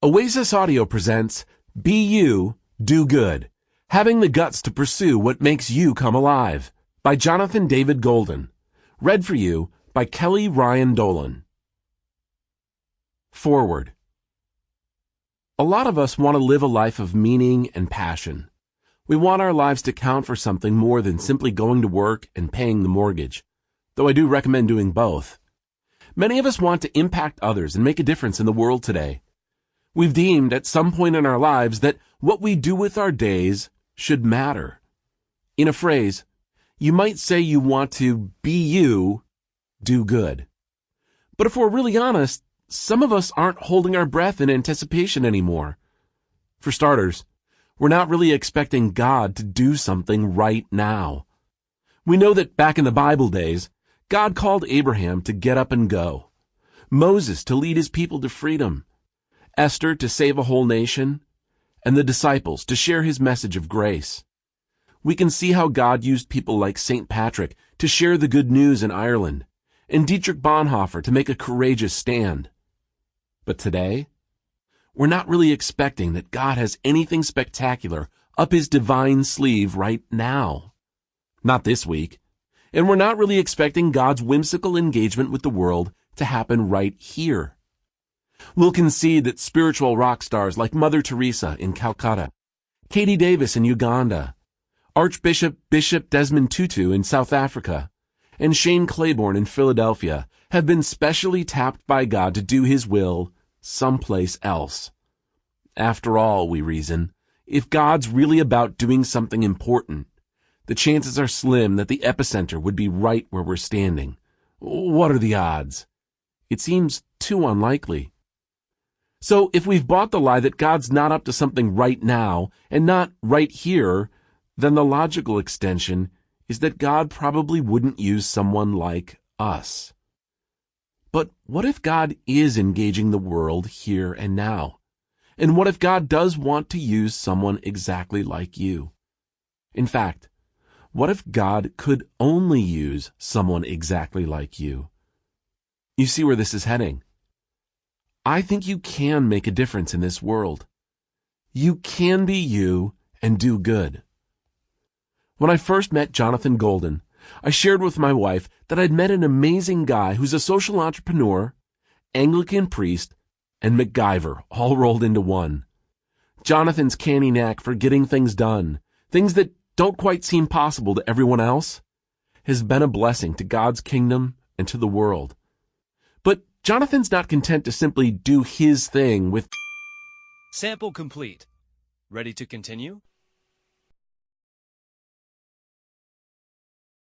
Oasis Audio presents Be You, Do Good, Having the Guts to Pursue What Makes You Come Alive by Jonathan David Golden. Read for you by Kelly Ryan Dolan. Forward. A lot of us want to live a life of meaning and passion. We want our lives to count for something more than simply going to work and paying the mortgage, though I do recommend doing both. Many of us want to impact others and make a difference in the world today. We've deemed at some point in our lives that what we do with our days should matter. In a phrase, you might say you want to be you, do good. But if we're really honest, some of us aren't holding our breath in anticipation anymore. For starters, we're not really expecting God to do something right now. We know that back in the Bible days, God called Abraham to get up and go, Moses to lead his people to freedom, Esther to save a whole nation, and the disciples to share his message of grace. We can see how God used people like St. Patrick to share the good news in Ireland, and Dietrich Bonhoeffer to make a courageous stand. But today, we're not really expecting that God has anything spectacular up his divine sleeve right now. Not this week. And we're not really expecting God's whimsical engagement with the world to happen right here. We'll concede that spiritual rock stars like Mother Teresa in Calcutta, Katie Davis in Uganda, Archbishop Bishop Desmond Tutu in South Africa, and Shane Claiborne in Philadelphia have been specially tapped by God to do his will someplace else. After all, we reason, if God's really about doing something important, the chances are slim that the epicenter would be right where we're standing. What are the odds? It seems too unlikely. So if we've bought the lie that God's not up to something right now and not right here, then the logical extension is that God probably wouldn't use someone like us. But what if God is engaging the world here and now? And what if God does want to use someone exactly like you? In fact, what if God could only use someone exactly like you? You see where this is heading. I think you can make a difference in this world. You can be you and do good. When I first met Jonathan Golden, I shared with my wife that I'd met an amazing guy who's a social entrepreneur, Anglican priest, and MacGyver all rolled into one. Jonathan's canny knack for getting things done, things that don't quite seem possible to everyone else, has been a blessing to God's kingdom and to the world. But Jonathan's not content to simply do his thing with Sample complete. Ready to continue?